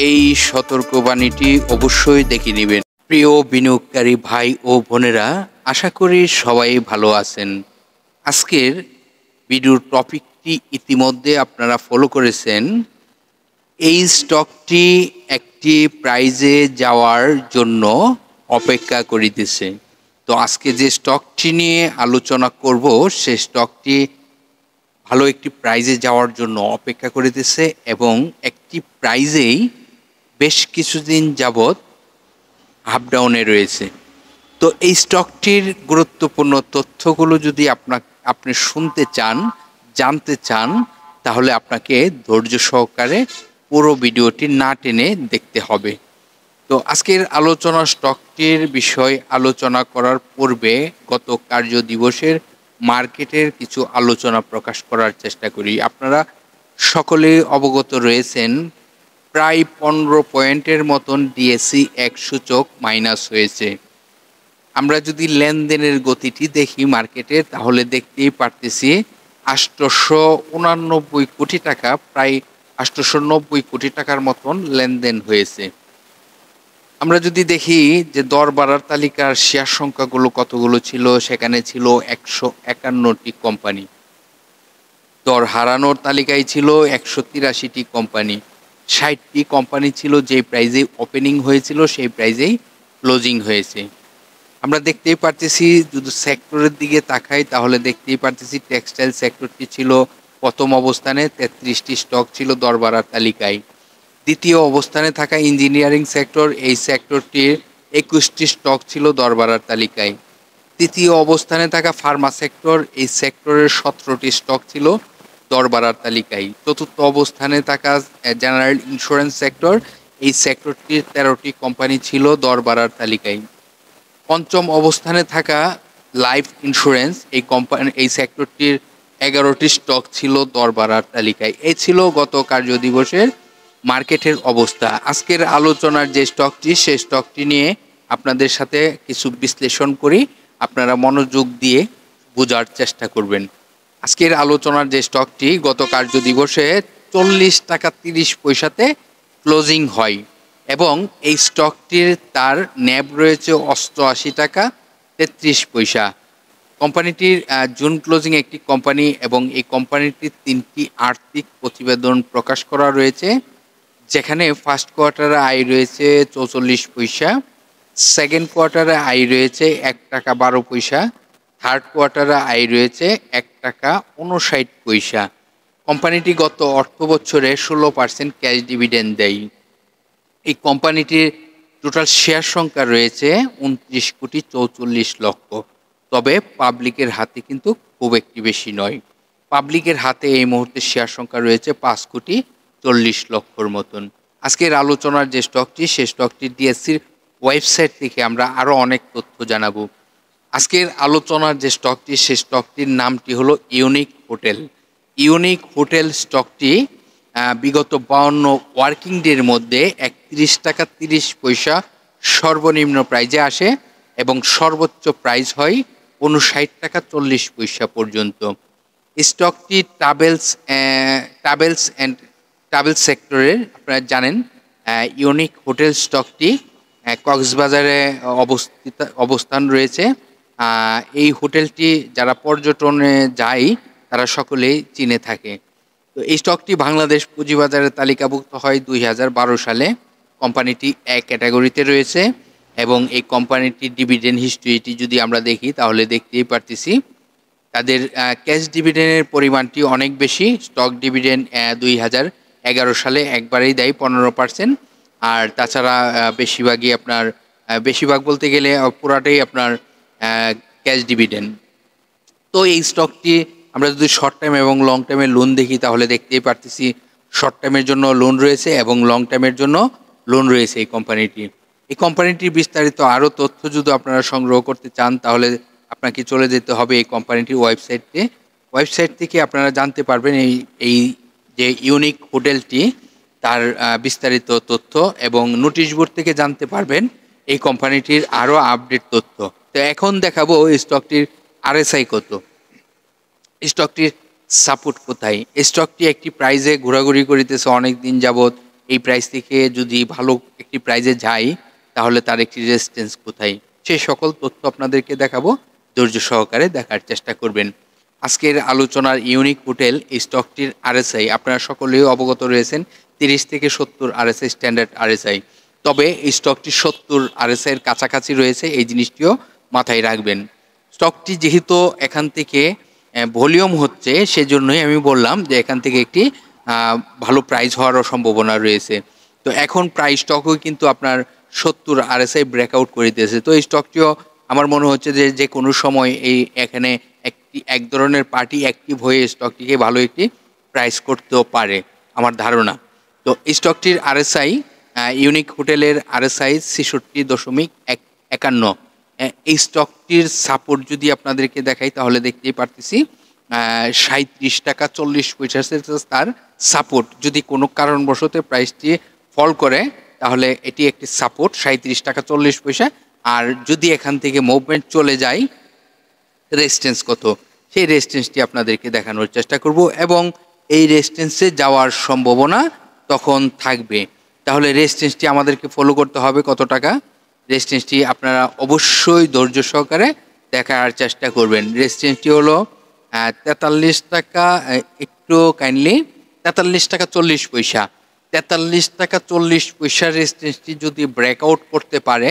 এই সতর্কবাণীটি অবশ্যই দেখে নেবেন। প্রিয় বিনিয়োগকারী ভাই ও বোনেরা, আশা করি সবাই ভালো আছেন। আজকের ভিডিওর টপিকটি ইতিমধ্যে আপনারা ফলো করেছেন। এই স্টকটি একটি প্রাইজে যাওয়ার জন্য অপেক্ষা করিতেছে। তো আজকে যে স্টকটি নিয়ে আলোচনা করব, সে স্টকটি ভালো একটি প্রাইজে যাওয়ার জন্য অপেক্ষা করিতেছে এবং একটি প্রাইজেই বেশ কিছুদিন যাবৎ আপ ডাউনে রয়েছে। তো এই স্টকটির গুরুত্বপূর্ণ তথ্যগুলো যদি আপনি শুনতে চান, জানতে চান, তাহলে আপনাকে ধৈর্য সহকারে পুরো ভিডিওটি না টেনে দেখতে হবে। তো আজকের আলোচনা স্টকটির বিষয় আলোচনা করার পূর্বে গত কার্য দিবসের মার্কেটের কিছু আলোচনা প্রকাশ করার চেষ্টা করি। আপনারা সকলেই অবগত রয়েছেন, প্রায় 15 পয়েন্টের মতন ডিএসসি 1 সূচক মাইনাস হয়েছে। আমরা যদি লেনদেনের গতিটি দেখি মার্কেটে, তাহলে দেখতেই পারতেছি 889 কোটি টাকা, প্রায় 890 কোটি টাকার মতন লেনদেন হয়েছে। আমরা যদি দেখি যে দর বাড়ার তালিকার শেয়ার সংখ্যাগুলো কতগুলো ছিল, সেখানে ছিল 151টি কোম্পানি। দর হারানোর তালিকায় ছিল 183টি কোম্পানি। 60টি কোম্পানি ছিল যে প্রাইজে ওপেনিং হয়েছিল সেই প্রাইজেই ক্লোজিং হয়েছে। আমরা দেখতেই পারতেছি, যদি সেক্টরের দিকে তাকাই তাহলে দেখতেই পারতেছি টেক্সটাইল সেক্টরটি ছিল প্রথম অবস্থানে, 33টি স্টক ছিল দর বাড়ার তালিকায়। দ্বিতীয় অবস্থানে থাকা ইঞ্জিনিয়ারিং সেক্টর, এই সেক্টরটির 21টি স্টক ছিল দর বাড়ার তালিকায়। তৃতীয় অবস্থানে থাকা ফার্মা সেক্টর, এই সেক্টরের 17টি স্টক ছিল দর বাড়ার তালিকায়। চতুর্থ অবস্থানে থাকা জেনারেল ইন্স্যুরেন্স সেক্টর, এই সেক্টরটির 13টি কোম্পানি ছিল দর বাড়ার তালিকায়। পঞ্চম অবস্থানে থাকা লাইফ ইন্স্যুরেন্স, এই সেক্টরটির 11টি স্টক ছিল দর বাড়ার তালিকায়। এই ছিল গত কার্য দিবসের মার্কেটের অবস্থা। আজকের আলোচনার যে স্টকটি, সেই স্টকটি নিয়ে আপনাদের সাথে কিছু বিশ্লেষণ করি, আপনারা মনোযোগ দিয়ে বোঝার চেষ্টা করবেন। আজকের আলোচনার যে স্টকটি গত কার্য দিবসে 40 টাকা 30 পয়সাতে ক্লোজিং হয় এবং এই স্টকটির তার ন্যাব রয়েছে 88 টাকা 33 পয়সা। কোম্পানিটির জুন ক্লোজিং একটি কোম্পানি এবং এই কোম্পানিটির 3টি আর্থিক প্রতিবেদন প্রকাশ করা রয়েছে, যেখানে ফার্স্ট কোয়ার্টারে আয় রয়েছে 44 পয়সা, সেকেন্ড কোয়ার্টারে আয় রয়েছে 1 টাকা 12 পয়সা, থার্ড কোয়ার্টারে আয় রয়েছে 1 টাকা 59 পয়সা। কোম্পানিটি গত অর্থ বছরে 16% ক্যাশ ডিভিডেন্ড দেয়। এই কোম্পানিটির টোটাল শেয়ার সংখ্যা রয়েছে 29 কোটি 44 লক্ষ। তবে পাবলিকের হাতে কিন্তু খুব একটি বেশি নয়। পাবলিকের হাতে এই মুহূর্তে শেয়ার সংখ্যা রয়েছে 5 কোটি 40 লক্ষর মতন। আজকের আলোচনার যে স্টকটি, সেই স্টকটি ডিএসসির ওয়েবসাইট থেকে আমরা আরও অনেক তথ্য জানাবো। আজকের আলোচনার যে স্টকটি, সেই স্টকটির নামটি হলো ইউনিক হোটেল। ইউনিক হোটেল স্টকটি বিগত 52 ওয়ার্কিং ডের মধ্যে 31 টাকা 30 পয়সা সর্বনিম্ন প্রাইজে আসে এবং সর্বোচ্চ প্রাইস হয় 59 টাকা 40 পয়সা পর্যন্ত। স্টকটি ট্রাভেলস সেক্টরের, আপনারা জানেন ইউনিক হোটেল স্টকটি কক্সবাজারে অবস্থান রয়েছে। এই হোটেলটি যারা পর্যটনে যায় তারা সকলেই চিনে থাকে। তো এই স্টকটি বাংলাদেশ পুঁজিবাজারে তালিকাভুক্ত হয় 2012 সালে। কোম্পানিটি এক ক্যাটাগরিতে রয়েছে এবং এই কোম্পানিটির ডিভিডেন্ড হিস্ট্রিটি যদি আমরা দেখি তাহলে দেখতেই পারতেছি তাদের ক্যাশ ডিভিডেন্ডের পরিমাণটি অনেক বেশি। স্টক ডিভিডেন্ড 2011 সালে একবারেই দেয় 15%, আর তাছাড়া বেশিরভাগ বলতে গেলে পুরাটাই আপনার ক্যাশ ডিভিডেন্ড। তো এই স্টকটি আমরা যদি শর্ট টাইম এবং লং টাইমে লোন দেখি তাহলে দেখতেই পারতেছি শর্ট টাইমের জন্য লোন রয়েছে এবং লং টাইমের জন্য লোন রয়েছে এই কোম্পানিটির বিস্তারিত আরও তথ্য যদি আপনারা সংগ্রহ করতে চান তাহলে আপনাকে চলে যেতে হবে এই কোম্পানিটির ওয়েবসাইট থেকে আপনারা জানতে পারবেন এই যে ইউনিক হোটেলটি, তার বিস্তারিত তথ্য, এবং নোটিশ বোর্ড থেকে জানতে পারবেন এই কোম্পানিটির আরও আপডেট তথ্য। তো এখন দেখাবো এই স্টকটির আরএসআই কত, স্টকটির সাপোর্ট কোথায়। স্টকটি একটি প্রাইজে ঘোরাঘুরি করিতেছে অনেক দিন যাবৎ। এই প্রাইস থেকে যদি ভালো একটি প্রাইজে যাই তাহলে তার একটি রেজিস্ট্যান্স কোথায়, সেই সকল তথ্য আপনাদেরকে দেখাবো। ধৈর্য সহকারে দেখার চেষ্টা করবেন। আজকের আলোচনার ইউনিক হোটেল এই স্টকটির আরএসআই আপনারা সকলেই অবগত রয়েছেন 30 থেকে 70 আরএসআই স্ট্যান্ডার্ড আরএসআই। তবে এই স্টকটি 70 আরএসআই এর কাছাকাছি রয়েছে, এই জিনিসটিও মাথায় রাখবেন। স্টকটি যেহেতু এখান থেকে ভলিউম হচ্ছে সেজন্যই আমি বললাম যে এখান থেকে একটি ভালো প্রাইস হওয়ারও সম্ভাবনা রয়েছে। তো এখন প্রাইস স্টকও কিন্তু আপনার 70 আরএসআই ব্রেকআউট করে দিয়েছে। তো এই স্টকটিও আমার মনে হচ্ছে যে যে কোনো সময় এই এখানে এক ধরনের পার্টি অ্যাক্টিভ হয়ে স্টকটিকে ভালো একটি প্রাইস করতেও পারে আমার ধারণা। তো এই স্টকটির আরএসআই ইউনিক হোটেলের আরএসআই 66.51। এই স্টকটির সাপোর্ট যদি আপনাদেরকে দেখাই তাহলে দেখতেই পারতেছি 37 টাকা 40 পয়সা তার সাপোর্ট। যদি কোনো কারণবশত প্রাইসটি ফল করে তাহলে এটি একটি সাপোর্ট 37 টাকা 40 পয়সা। আর যদি এখান থেকে মুভমেন্ট চলে যায় রেজিস্ট্যান্স কত, সেই রেজিস্ট্যান্সটি আপনাদেরকে দেখানোর চেষ্টা করব এবং এই রেজিস্ট্যান্সে যাওয়ার সম্ভাবনা তখন থাকবে। তাহলে রেজিস্ট্যান্সটি আমাদেরকে ফলো করতে হবে কত টাকা, রেজিস্ট্যান্সটি আপনারা অবশ্যই ধৈর্য সহকারে দেখার চেষ্টা করবেন। রেজিস্ট্যান্সটি হলো 43 টাকা, একটু কাইন্ডলি 43 টাকা 40 পয়সা। 43 টাকা 40 পয়সার রেজিস্ট্যান্সটি যদি ব্রেকআউট করতে পারে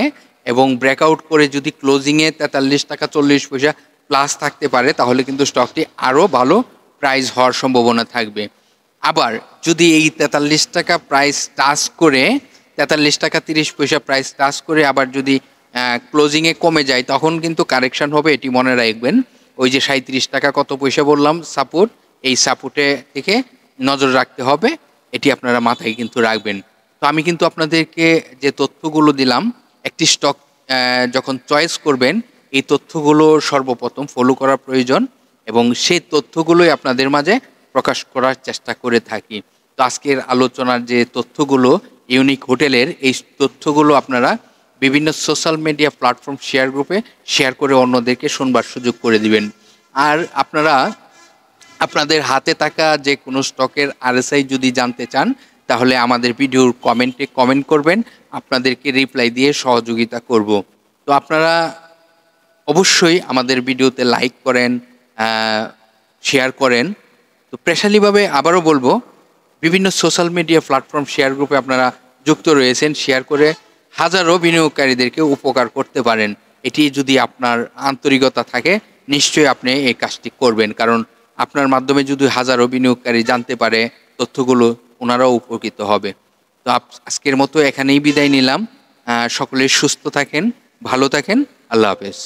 এবং ব্রেকআউট করে যদি ক্লোজিংয়ে 43 টাকা 40 পয়সা প্লাস থাকতে পারে তাহলে কিন্তু স্টকটি আরও ভালো প্রাইস হওয়ার সম্ভাবনা থাকবে। আবার যদি এই 43 টাকা প্রাইস টাচ করে 43 টাকা 30 পয়সা প্রাইস টাচ করে আবার যদি ক্লোজিংয়ে কমে যায় তখন কিন্তু কারেকশন হবে, এটি মনে রাখবেন। ওই যে 37 টাকা কত পয়সা বললাম সাপোর্ট, এই সাপোর্টে থেকে নজর রাখতে হবে, এটি আপনারা মাথায় কিন্তু রাখবেন। তো আমি কিন্তু আপনাদেরকে যে তথ্যগুলো দিলাম একটি স্টক যখন চয়েস করবেন এই তথ্যগুলো সর্বপ্রথম ফলো করা প্রয়োজন এবং সেই তথ্যগুলোই আপনাদের মাঝে প্রকাশ করার চেষ্টা করে থাকি। তো আজকের আলোচনার যে তথ্যগুলো ইউনিক হোটেলের, এই তথ্যগুলো আপনারা বিভিন্ন সোশ্যাল মিডিয়া প্ল্যাটফর্ম শেয়ার গ্রুপে শেয়ার করে অন্যদেরকে শুনবার সুযোগ করে দিবেন। আর আপনারা আপনাদের হাতে থাকা যে কোনো স্টকের আরএসআই যদি জানতে চান তাহলে আমাদের ভিডিওর কমেন্টে কমেন্ট করবেন, আপনাদেরকে রিপ্লাই দিয়ে সহযোগিতা করব। তো আপনারা অবশ্যই আমাদের ভিডিওতে লাইক করেন, শেয়ার করেন। তো স্পেশালিভাবে আবারও বলবো বিভিন্ন সোশ্যাল মিডিয়া প্ল্যাটফর্ম শেয়ার গ্রুপে আপনারা যুক্ত রয়েছেন, শেয়ার করে হাজারো বিনিয়োগকারীদেরকে উপকার করতে পারেন। এটি যদি আপনার আন্তরিকতা থাকে নিশ্চয়ই আপনি এই কাজটি করবেন, কারণ আপনার মাধ্যমে যদি হাজারো বিনিয়োগকারী জানতে পারে তথ্যগুলো ওনারাও উপকৃত হবে। তো আজকের মতো এখানেই বিদায় নিলাম। সকলে সুস্থ থাকেন, ভালো থাকেন, আল্লাহ হাফেজ।